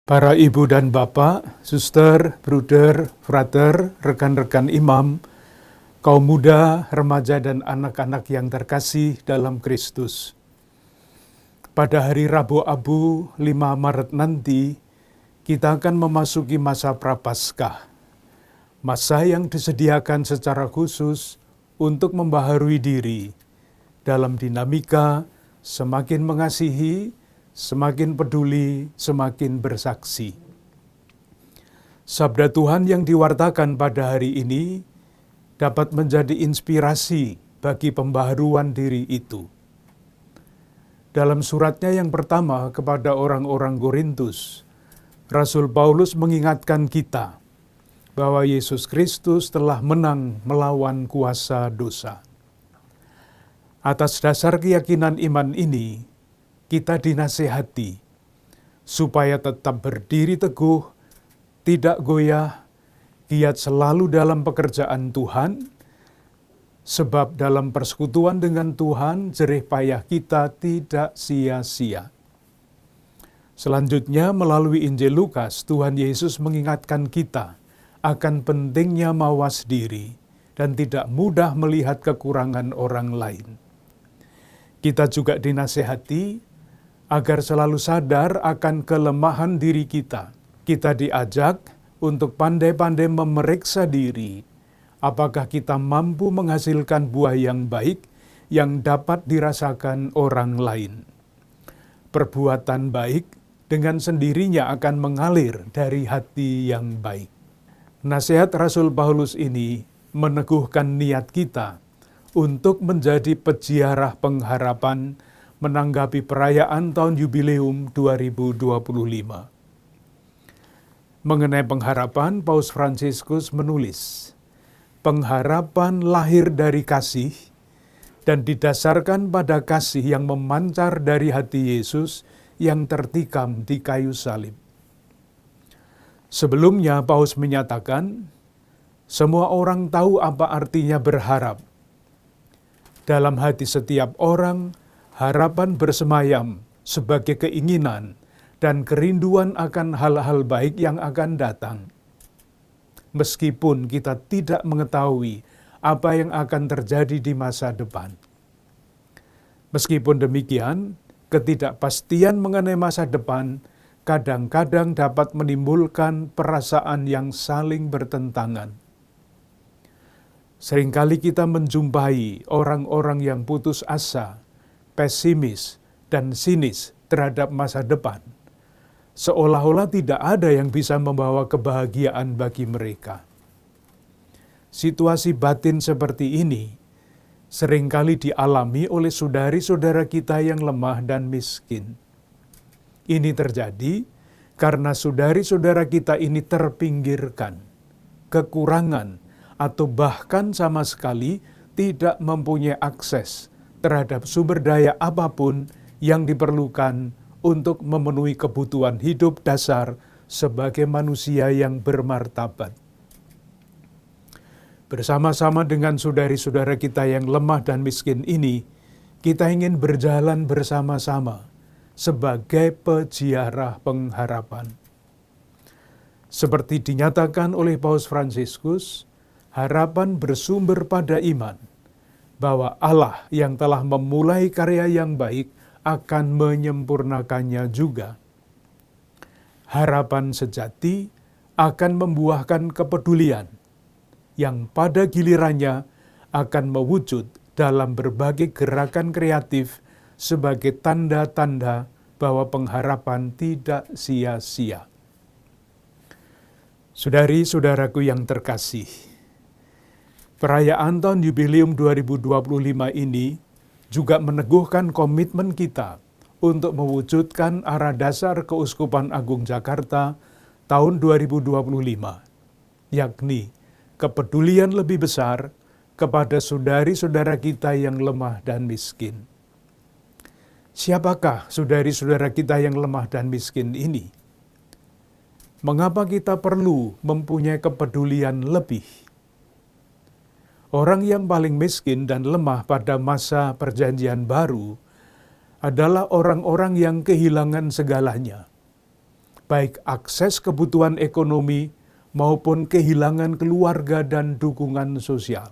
Para ibu dan bapak, suster, bruder, frater, rekan-rekan imam, kaum muda, remaja, dan anak-anak yang terkasih dalam Kristus. Pada hari Rabu Abu 5 Maret nanti, kita akan memasuki masa Prapaskah, masa yang disediakan secara khusus untuk membaharui diri dalam dinamika semakin mengasihi, semakin peduli, semakin bersaksi. Sabda Tuhan yang diwartakan pada hari ini dapat menjadi inspirasi bagi pembaharuan diri itu. Dalam suratnya yang pertama kepada orang-orang Korintus, Rasul Paulus mengingatkan kita bahwa Yesus Kristus telah menang melawan kuasa dosa. Atas dasar keyakinan iman ini, kita dinasihati supaya tetap berdiri teguh, tidak goyah, giat selalu dalam pekerjaan Tuhan, sebab dalam persekutuan dengan Tuhan, jerih payah kita tidak sia-sia. Selanjutnya, melalui Injil Lukas, Tuhan Yesus mengingatkan kita akan pentingnya mawas diri dan tidak mudah melihat kekurangan orang lain. Kita juga dinasihati agar selalu sadar akan kelemahan diri kita. Kita diajak untuk pandai-pandai memeriksa diri, apakah kita mampu menghasilkan buah yang baik yang dapat dirasakan orang lain. Perbuatan baik dengan sendirinya akan mengalir dari hati yang baik. Nasihat Rasul Paulus ini meneguhkan niat kita untuk menjadi peziarah pengharapan menanggapi perayaan tahun Yubileum 2025. Mengenai pengharapan, Paus Fransiskus menulis, pengharapan lahir dari kasih dan didasarkan pada kasih yang memancar dari hati Yesus yang tertikam di kayu salib. Sebelumnya, Paus menyatakan, semua orang tahu apa artinya berharap. Dalam hati setiap orang, harapan bersemayam sebagai keinginan dan kerinduan akan hal-hal baik yang akan datang. Meskipun kita tidak mengetahui apa yang akan terjadi di masa depan. Meskipun demikian, ketidakpastian mengenai masa depan kadang-kadang dapat menimbulkan perasaan yang saling bertentangan. Seringkali kita menjumpai orang-orang yang putus asa, pesimis, dan sinis terhadap masa depan, seolah-olah tidak ada yang bisa membawa kebahagiaan bagi mereka. Situasi batin seperti ini seringkali dialami oleh saudari-saudara kita yang lemah dan miskin. Ini terjadi karena saudari-saudara kita ini terpinggirkan, kekurangan, atau bahkan sama sekali tidak mempunyai akses terhadap sumber daya apapun yang diperlukan untuk memenuhi kebutuhan hidup dasar sebagai manusia yang bermartabat. Bersama-sama dengan saudari-saudara kita yang lemah dan miskin ini, kita ingin berjalan bersama-sama sebagai peziarah pengharapan. Seperti dinyatakan oleh Paus Fransiskus, harapan bersumber pada iman bahwa Allah yang telah memulai karya yang baik akan menyempurnakannya juga. Harapan sejati akan membuahkan kepedulian yang pada gilirannya akan mewujud dalam berbagai gerakan kreatif sebagai tanda-tanda bahwa pengharapan tidak sia-sia. Saudari-saudaraku yang terkasih, perayaan tahun Yubileum 2025 ini juga meneguhkan komitmen kita untuk mewujudkan arah dasar Keuskupan Agung Jakarta tahun 2025, yakni kepedulian lebih besar kepada saudari-saudara kita yang lemah dan miskin. Siapakah saudari-saudara kita yang lemah dan miskin ini? Mengapa kita perlu mempunyai kepedulian lebih? Orang yang paling miskin dan lemah pada masa Perjanjian Baru adalah orang-orang yang kehilangan segalanya. baik akses kebutuhan ekonomi maupun kehilangan keluarga dan dukungan sosial.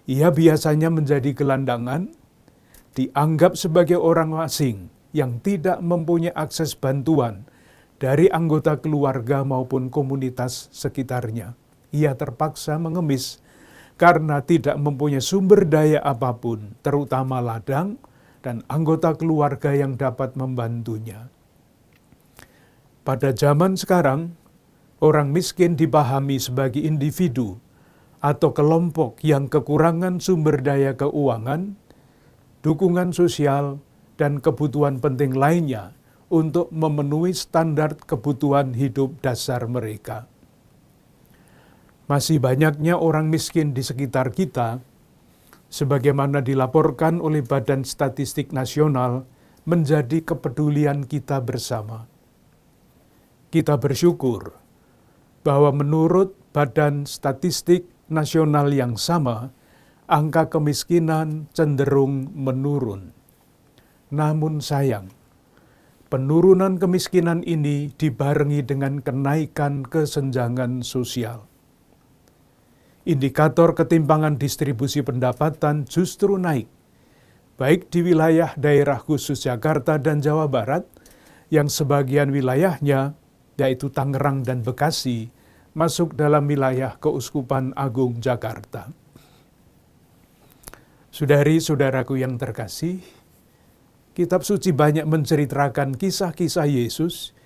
Ia biasanya menjadi gelandangan, dianggap sebagai orang asing yang tidak mempunyai akses bantuan dari anggota keluarga maupun komunitas sekitarnya. Ia terpaksa mengemis karena tidak mempunyai sumber daya apapun, terutama ladang dan anggota keluarga yang dapat membantunya. Pada zaman sekarang, orang miskin dipahami sebagai individu atau kelompok yang kekurangan sumber daya keuangan, dukungan sosial, dan kebutuhan penting lainnya untuk memenuhi standar kebutuhan hidup dasar mereka. Masih banyaknya orang miskin di sekitar kita, sebagaimana dilaporkan oleh Badan Statistik Nasional, menjadi kepedulian kita bersama. Kita bersyukur bahwa menurut Badan Statistik Nasional yang sama, angka kemiskinan cenderung menurun. Namun sayang, penurunan kemiskinan ini dibarengi dengan kenaikan kesenjangan sosial. Indikator ketimpangan distribusi pendapatan justru naik, baik di wilayah daerah khusus Jakarta dan Jawa Barat, yang sebagian wilayahnya, yaitu Tangerang dan Bekasi, masuk dalam wilayah Keuskupan Agung Jakarta. Saudari-saudaraku yang terkasih, Kitab Suci banyak menceritakan kisah-kisah Yesus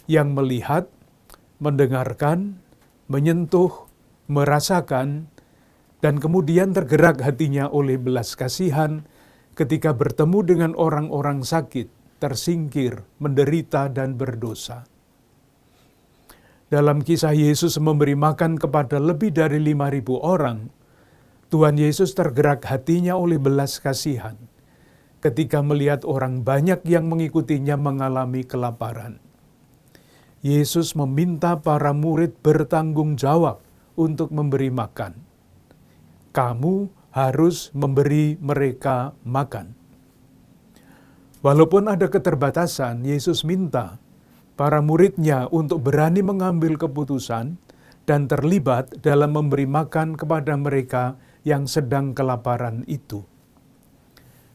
yang melihat, mendengarkan, menyentuh, merasakan, dan kemudian tergerak hatinya oleh belas kasihan ketika bertemu dengan orang-orang sakit, tersingkir, menderita, dan berdosa. Dalam kisah Yesus memberi makan kepada lebih dari 5.000 orang, Tuhan Yesus tergerak hatinya oleh belas kasihan ketika melihat orang banyak yang mengikutinya mengalami kelaparan. Yesus meminta para murid bertanggung jawab untuk memberi makan. Kamu harus memberi mereka makan. Walaupun ada keterbatasan, Yesus minta para muridnya untuk berani mengambil keputusan dan terlibat dalam memberi makan kepada mereka yang sedang kelaparan itu.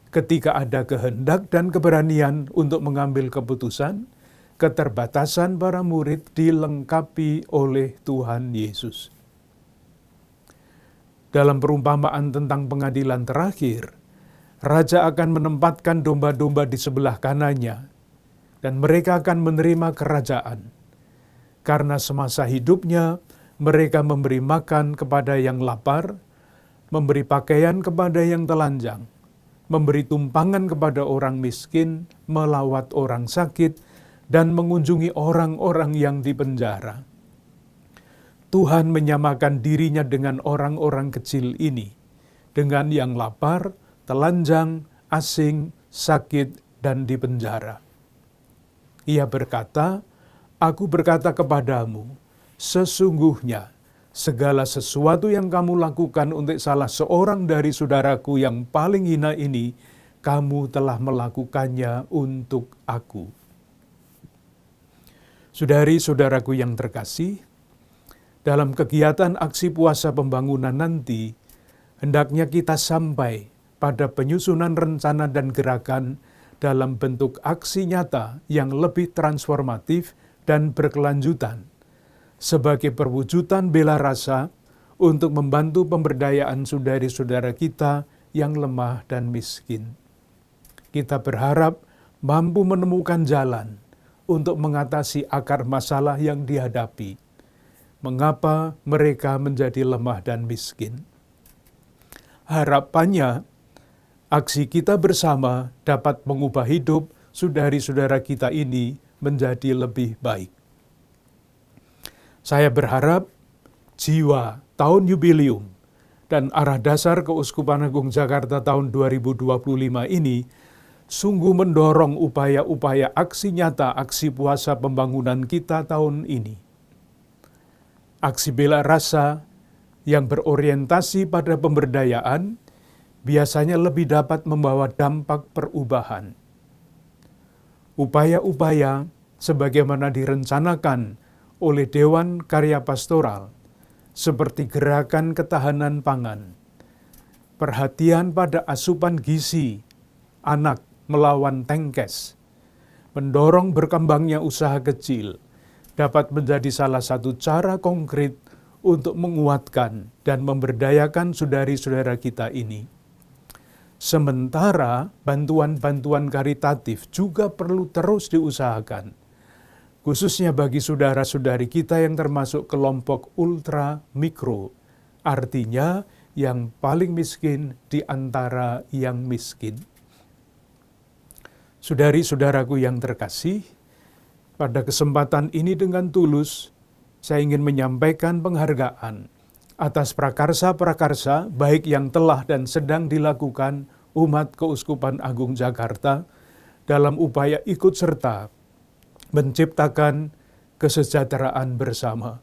Ketika ada kehendak dan keberanian untuk mengambil keputusan, keterbatasan para murid dilengkapi oleh Tuhan Yesus. Dalam perumpamaan tentang pengadilan terakhir, raja akan menempatkan domba-domba di sebelah kanannya, dan mereka akan menerima kerajaan. Karena semasa hidupnya, mereka memberi makan kepada yang lapar, memberi pakaian kepada yang telanjang, memberi tumpangan kepada orang miskin, melawat orang sakit, dan mengunjungi orang-orang yang dipenjara. Tuhan menyamakan dirinya dengan orang-orang kecil ini, dengan yang lapar, telanjang, asing, sakit, dan dipenjara. Ia berkata, "Aku berkata kepadamu, sesungguhnya segala sesuatu yang kamu lakukan untuk salah seorang dari saudaraku yang paling hina ini, kamu telah melakukannya untuk aku." Saudari-saudaraku yang terkasih, dalam kegiatan aksi puasa pembangunan nanti, hendaknya kita sampai pada penyusunan rencana dan gerakan dalam bentuk aksi nyata yang lebih transformatif dan berkelanjutan, sebagai perwujudan bela rasa untuk membantu pemberdayaan saudari-saudara kita yang lemah dan miskin. Kita berharap mampu menemukan jalan untuk mengatasi akar masalah yang dihadapi. Mengapa mereka menjadi lemah dan miskin? Harapannya, aksi kita bersama dapat mengubah hidup saudari-saudara kita ini menjadi lebih baik. Saya berharap jiwa tahun yubileum dan arah dasar Keuskupan Agung Jakarta tahun 2025 ini sungguh mendorong upaya-upaya aksi nyata aksi puasa pembangunan kita tahun ini. Aksi bela rasa yang berorientasi pada pemberdayaan biasanya lebih dapat membawa dampak perubahan. Upaya-upaya sebagaimana direncanakan oleh Dewan Karya Pastoral, seperti gerakan ketahanan pangan, perhatian pada asupan gizi anak melawan tengkes, mendorong berkembangnya usaha kecil, dapat menjadi salah satu cara konkret untuk menguatkan dan memberdayakan saudari-saudara kita ini. Sementara bantuan-bantuan karitatif juga perlu terus diusahakan, khususnya bagi saudara-saudari kita yang termasuk kelompok ultra mikro, artinya yang paling miskin di antara yang miskin. Saudari-saudaraku yang terkasih, pada kesempatan ini dengan tulus, saya ingin menyampaikan penghargaan atas prakarsa-prakarsa baik yang telah dan sedang dilakukan umat Keuskupan Agung Jakarta dalam upaya ikut serta menciptakan kesejahteraan bersama.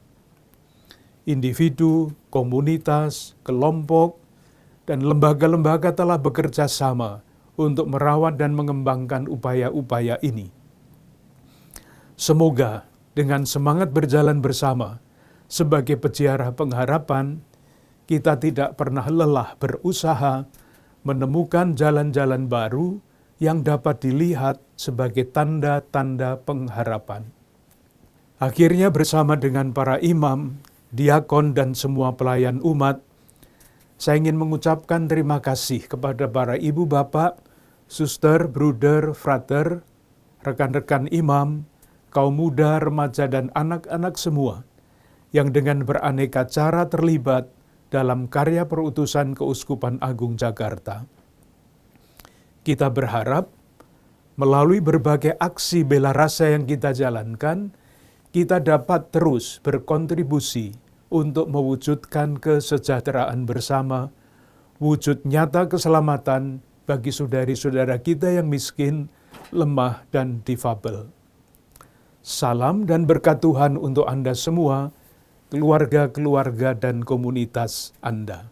Individu, komunitas, kelompok, dan lembaga-lembaga telah bekerja sama untuk merawat dan mengembangkan upaya-upaya ini. Semoga dengan semangat berjalan bersama sebagai peziarah pengharapan, kita tidak pernah lelah berusaha menemukan jalan-jalan baru yang dapat dilihat sebagai tanda-tanda pengharapan. Akhirnya bersama dengan para imam, diakon, dan semua pelayan umat, saya ingin mengucapkan terima kasih kepada para ibu bapak, suster, bruder, frater, rekan-rekan imam, kaum muda, remaja, dan anak-anak semua yang dengan beraneka cara terlibat dalam karya perutusan Keuskupan Agung Jakarta. Kita berharap melalui berbagai aksi bela rasa yang kita jalankan, kita dapat terus berkontribusi untuk mewujudkan kesejahteraan bersama, wujud nyata keselamatan bagi saudari-saudara kita yang miskin, lemah, dan difabel. Salam dan berkat Tuhan untuk Anda semua, keluarga-keluarga dan komunitas Anda.